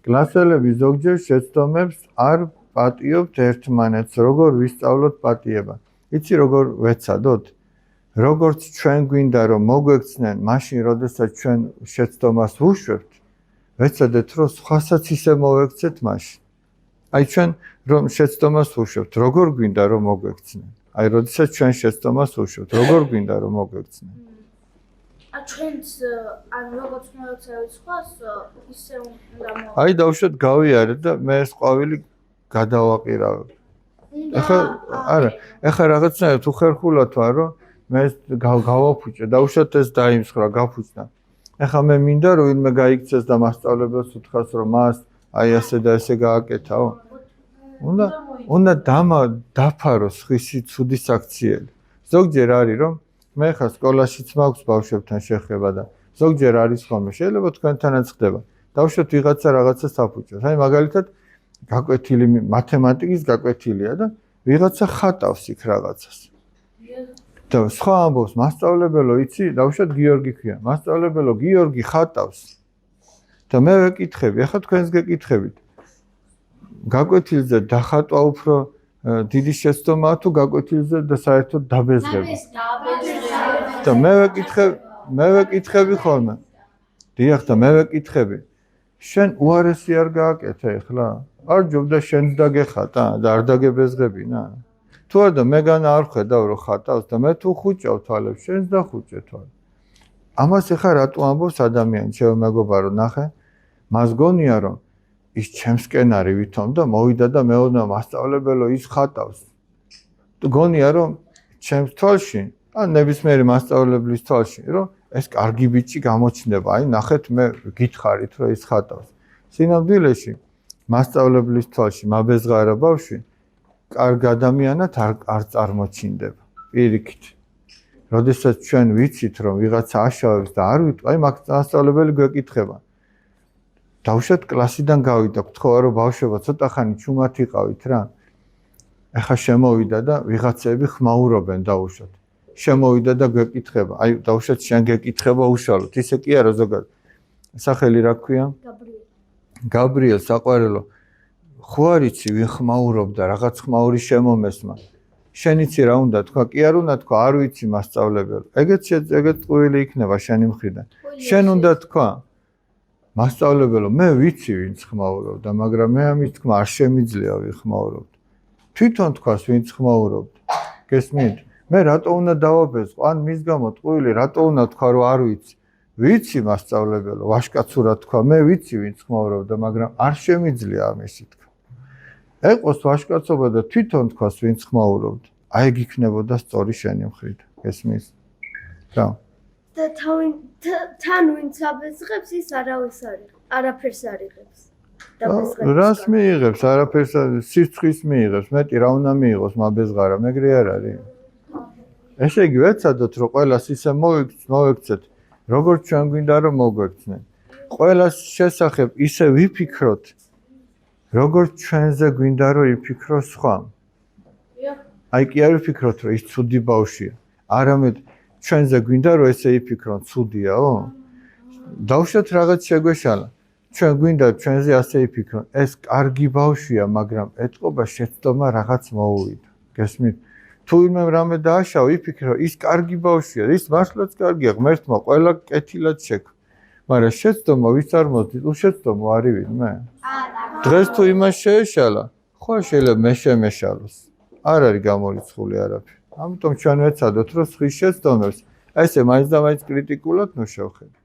კლასელები ზოგჯერ შეცდომებს არ პატიობთ ერთმანეთს, როგორ ვისწავლოთ პატიება. იცი როგორ ვეცადოთ? როგორც ჩვენ გვინდა რომ მოგვექცნენ, მაშინ როდესაც ჩვენ შეცდომას ვუშვებთ, ვეცადეთ რომ სხვასაც ისე მოვექცეთ მაშინ. აი ჩვენ რომ შეცდომას ვუშვებთ, როგორ გვინდა რომ მოგვექცნენ? აი როდესაც ჩვენ შეცდომას ვუშვებთ, როგორ გვინდა რომ მოგვექცნენ? ჩვენც ან როგორც მოვექცევთ სხვას, ისე უნდა აი დავუშვათ გავიარეთ და მე ეს ყვავილი გადავაყირავებ. ეხლა რაღაცნაირად უხერხულად ვარ რომ მე გავაფუჭე, დავუშვათ ეს დაიმსხრა, გაფუჭდა. ეხლა მე მინდა რომ ვინმე გაიქცეს და მასწავლებელს უთხრას რომ მას აი ასე და ესე გააკეთაო. უნდა დაფაროს ხისი ცუდი საქციელი. ზოგჯერ არის რომ მე ხა სკოლაშიც მაქვს ბავშვებთან შეხება და ზოგჯერ არის ხოლმე, შეიძლება თქვენთანაც ხდება. დავუშვათ ვიღაცა რაღაცას აფუჭებს. აი მაგალითად გაკვეთილი მათემატიკის გაკვეთილია და ვიღაცა ხატავს იქ რაღაცას. და სხვა ამბობს მასწავლებელო იცი, დავუშვათ გიორგი ქვია. მასწავლებელო გიორგი ხატავს. და მე ვეკითხები, ახლა თქვენს გეკითხებით. გაკვეთილზე დახატვა უფრო დიდი შეცდომაა თუ გაკვეთილზე და საერთოდ დაბეზღება. და მე ვეკითხები ხოლმე. დიახ და მე ვეკითხები. შენ უარესი არ გააკეთე ახლა? არ ჯობდა შენც დაგეხატა და არ დაგებეზღებინა? თუ არა და მეგანა არ ხედავ რომ ხატავს და მე თუ ხუჭავ თვალებს, შენც დახუჭე თვალ. ამას ახლა რატო ამბობს ადამიანი, ჩემო მეგობარო, ნახე. მას გონია რომ ის ჩემსკენ არის ვითომ და მოვიდა და მეუბნა მასწავლებელო ის ხატავს. გონია რომ ჩემს თვალში, ან ნებისმიერი მასწავლებლის თვალში, რომ ეს კარგი ბიჭი გამოჩნდება. აი ნახეთ მე გითხარით რომ ის ხატავს. სინამდვილეში მასწავლებლის თვალში მაბეზღარა ბავშვი კარგ ადამიანად არ წარმოჩინდება. პირიქით. როდესაც ჩვენ ვიცით რომ ვიღაცა აშავებს და არ ვიტყვი, აი მასწავლებელი გვეკითხება. დავუშვათ კლასიდან გავიდა, გთხოვა რომ ბავშვებო ცოტა ხანი ჩუმად იყავით რა. ეხა შემოვიდა და ვიღაცები ხმაურობენ დავუშვათ. შემოვიდა და გვეკითხება. აი დავუშვათ შენ გეკითხება უშუალოდ. ისე კი არა ზოგადად. სახელი რა ქვია? გაბრიელ საყვარელო. ხო არ იცი ვინ ხმაურობდა, რაღაც ხმაური შემომესმა. შენ იცი რა უნდა თქვა? კი არ უნდა თქვა, არ ვიცი მასწავლებელო. ეგეთ ტყუილი იქნება შენი მხრიდან. შენ უნდა თქვა მასწავლებელო, მე ვიცი ვინც ხმაურობდა, მაგრამ მე ამის თქმა არ შემიძლია ვიხმაურავდე. თვითონ თქვას ვინც ხმაურობდა. გესმით? მე რატო უნდა დავაბეზღო? ან მის გამო ტყუილი რატო უნდა თქვა რომ არ ვიცი? ვიცი მასწავლებელო, ვაშკაცურად თქვა, მე ვიცი ვინც ხმაურობდა, მაგრამ არ შემიძლია ამისი თქვა. ეყოს ვაშკაცობა და თვითონ თქვას ვინც ხმაურობდა. აი ეგ იქნებოდა სწორი შენი მხრიდან. გესმის? რა? და თან ვინც აბეზღებს ის არაფერს არ იღებს. რას მიიღებს? არაფერს სიცხის მიიღებს. მეტი რა უნდა მიიღოს მაბეზღარა, მეგრე არ არის. ესე იგი ვეცადოთ რომ ყველას ისე მოვექცეთ, როგორც ჩვენ გვინდა რომ მოგვექცნენ. ყველას შესახებ ისე ვიფიქროთ, როგორც ჩვენზე გვინდა რომ იფიქროს სხვა. აი კი არ ვიფიქროთ რომ ის ცუდი ბავშვია. არამედ ჩვენზე გვინდა რომ ესე იფიქრონ, ცუდიაო? დავუშვათ რაღაც შეგვეშალა. ჩვენ გვინდა ჩვენზე ასე იფიქრონ, ეს კარგი ბავშვია, მაგრამ ეთყობა შეცდომა რაღაც მოუვიდა. გესმით? თუ ვინმე რამე დააშავა, იფიქრო, ის კარგი ბავშვია, ის მართლაც კარგია, ღმერთმა ყველა კეთილად შექმნა. მაგრამ შეცდომა ვის არ მოდის, შეცდომა არის ვინმე? დღეს თუ იმას შეეშალა, ხო შეიძლება მე შემეშალოს. არ არის გამორიცხული არაფერი. ამიტომ ჩვენ ვეცადოთ, რომ სხვის შეცდომებს, ესე მაინც და მაინც კრიტიკულად ნუ შევხედოთ.